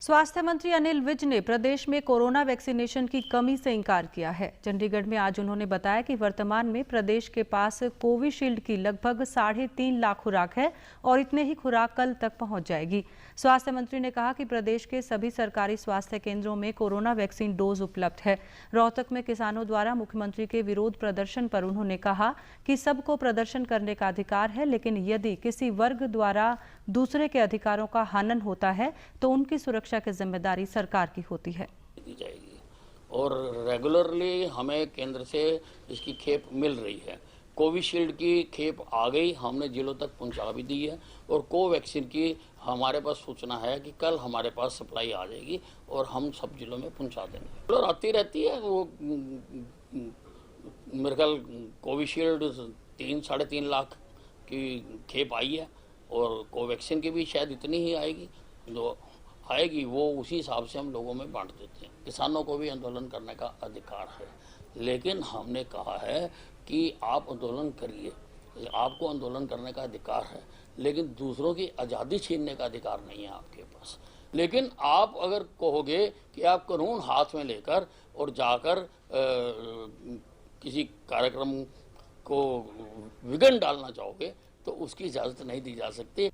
स्वास्थ्य मंत्री अनिल विज ने प्रदेश में कोरोना वैक्सीनेशन की कमी से इंकार किया है। चंडीगढ़ में आज उन्होंने बताया कि वर्तमान में प्रदेश के पास कोविशील्ड की लगभग 3.5 लाख खुराक है और इतने ही खुराक कल तक पहुंच जाएगी। स्वास्थ्य मंत्री ने कहा कि प्रदेश के सभी सरकारी स्वास्थ्य केंद्रों में कोरोना वैक्सीन डोज उपलब्ध है। रोहतक में किसानों द्वारा मुख्यमंत्री के विरोध प्रदर्शन पर उन्होंने कहा कि सबको प्रदर्शन करने का अधिकार है, लेकिन यदि किसी वर्ग द्वारा दूसरे के अधिकारों का हनन होता है तो उनकी सुरक्षा की जिम्मेदारी सरकार की होती है। दी जाएगी और रेगुलरली हमें केंद्र से इसकी खेप मिल रही है। कोविशील्ड की खेप आ गई, हमने जिलों तक पहुंचा भी दी है और कोवैक्सीन की हमारे पास सूचना है कि कल हमारे पास सप्लाई आ जाएगी और हम सब जिलों में पहुंचा देंगे। और आती रहती है वो मेरे ख्याल कोविशील्ड 3-3.5 लाख की खेप आई है और कोवैक्सीन की भी शायद इतनी ही आएगी। जो आएगी वो उसी हिसाब से हम लोगों में बांट देते हैं। किसानों को भी आंदोलन करने का अधिकार है, लेकिन हमने कहा है कि आप आंदोलन करिए, आपको आंदोलन करने का अधिकार है, लेकिन दूसरों की आज़ादी छीनने का अधिकार नहीं है आपके पास। लेकिन आप अगर कहोगे कि आप कानून हाथ में लेकर और जाकर किसी कार्यक्रम को विघ्न डालना चाहोगे तो उसकी इजाज़त नहीं दी जा सकती।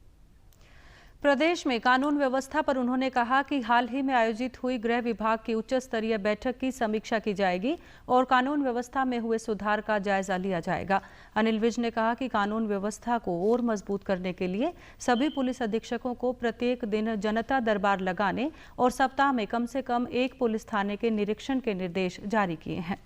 प्रदेश में कानून व्यवस्था पर उन्होंने कहा कि हाल ही में आयोजित हुई गृह विभाग की उच्च स्तरीय बैठक की समीक्षा की जाएगी और कानून व्यवस्था में हुए सुधार का जायजा लिया जाएगा। अनिल विज ने कहा कि कानून व्यवस्था को और मजबूत करने के लिए सभी पुलिस अधीक्षकों को प्रत्येक दिन जनता दरबार लगाने और सप्ताह में कम से कम एक पुलिस थाने के निरीक्षण के निर्देश जारी किए हैं।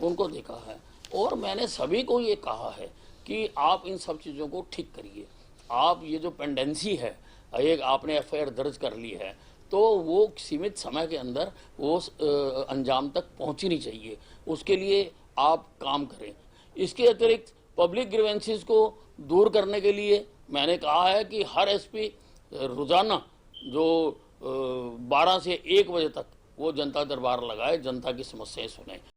उनको देखा है और मैंने सभी को ये कहा है कि आप इन सब चीज़ों को ठीक करिए। आप ये जो पेंडेंसी है, एक आपने एफआईआर दर्ज कर ली है तो वो सीमित समय के अंदर वो अंजाम तक पहुंचनी चाहिए, उसके लिए आप काम करें। इसके अतिरिक्त पब्लिक ग्रीवेंसेस को दूर करने के लिए मैंने कहा है कि हर एसपी रोजाना जो 12 से 1 बजे तक वो जनता दरबार लगाए, जनता की समस्याएं सुने।